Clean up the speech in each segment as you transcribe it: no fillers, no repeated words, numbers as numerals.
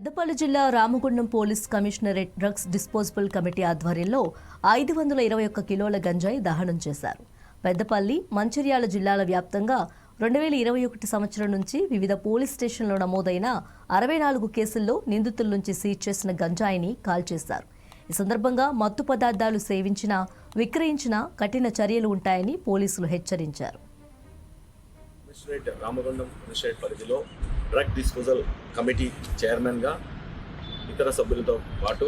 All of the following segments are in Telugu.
పెద్దపల్లి జిల్లా Ramagundam police commissionerate drugs disposable committee ఆధ్వర్యంలో 521 కిలోల గంజాయి దహనం చేశారు. పెద్దపల్లి, మంచిర్యాల జిల్లాల వ్యాప్తంగా 2021 సంవత్సరం నుంచి వివిధ పోలీస్ స్టేషన్లో నమోదైన 64 కేసుల్లో నిందితుల నుంచి సీజ్ చేసిన గంజాయిని కాల్చేశారు. ఈ సందర్భంగా మత్తు పదార్థాలు సేవించినా, విక్రయించినా కఠిన చర్యలు ఉంటాయని పోలీసులు హెచ్చరించారు. రామగుండం కమిషనరేట్ పరిధిలో డ్రగ్ డిస్పోజల్ కమిటీ చైర్మన్గా ఇతర సభ్యులతో పాటు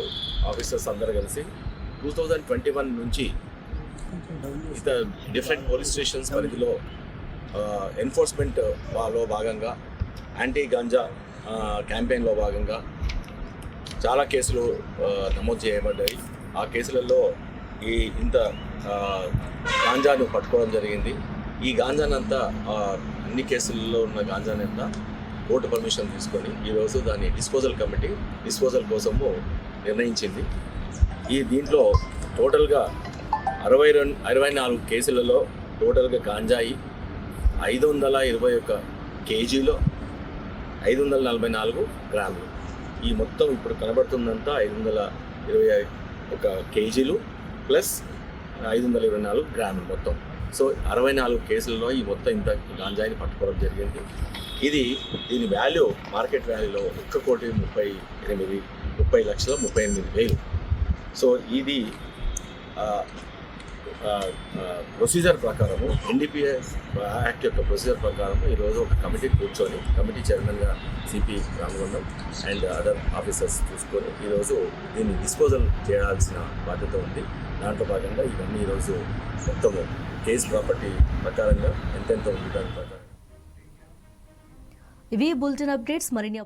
ఆఫీసర్స్ అందరూ కలిసి 2021 నుంచి ఇతర డిఫరెంట్ పోలీస్ స్టేషన్స్ పరిధిలో ఎన్ఫోర్స్మెంట్లో భాగంగా యాంటీ గాంజా క్యాంపెయిన్లో భాగంగా చాలా కేసులు నమోదు చేయబడ్డాయి. ఆ కేసులలో ఇంత గాంజాను పట్టుకోవడం జరిగింది. ఈ గాంజానంతా అన్ని కేసుల్లో ఉన్న గాంజానంతా కోర్టు పర్మిషన్ తీసుకొని ఈరోజు దాన్ని డిస్పోజల్ కోసము నిర్ణయించింది. దీంట్లో టోటల్గా 64 కేసులలో టోటల్గా గాంజాయి 521 కేజీలో 544 గ్రాములు. ఈ మొత్తం ఇప్పుడు కనబడుతుందంతా 521 కేజీలు ప్లస్ 524 గ్రాములు మొత్తం. సో 64 కేసులలో ఈ మొత్తం ఇంత గాంజాయిని పట్టుకోవడం జరిగింది. దీని వాల్యూ మార్కెట్ వాల్యూలో 1,30,38,30,38,000. సో ఇది ప్రొసీజర్ ప్రకారము NDPS యాక్ట్ యొక్క ప్రొసీజర్ ప్రకారము ఈరోజు ఒక కమిటీ కూర్చొని కమిటీ చైర్మన్గా CP Ramagundam and other officers చూసుకొని ఈరోజు దీన్ని డిస్పోజల్ చేయాల్సిన బాధ్యత ఉంది. దాంట్లో భాగంగా ఇవన్నీ ఈరోజు మొత్తము కేసు ప్రాపర్టీ ప్రకారంగా ఎంతెంత ఉంది దాని ప్రకారం. ఇవి బులెటిన్ అప్డేట్స్. మరిన్ని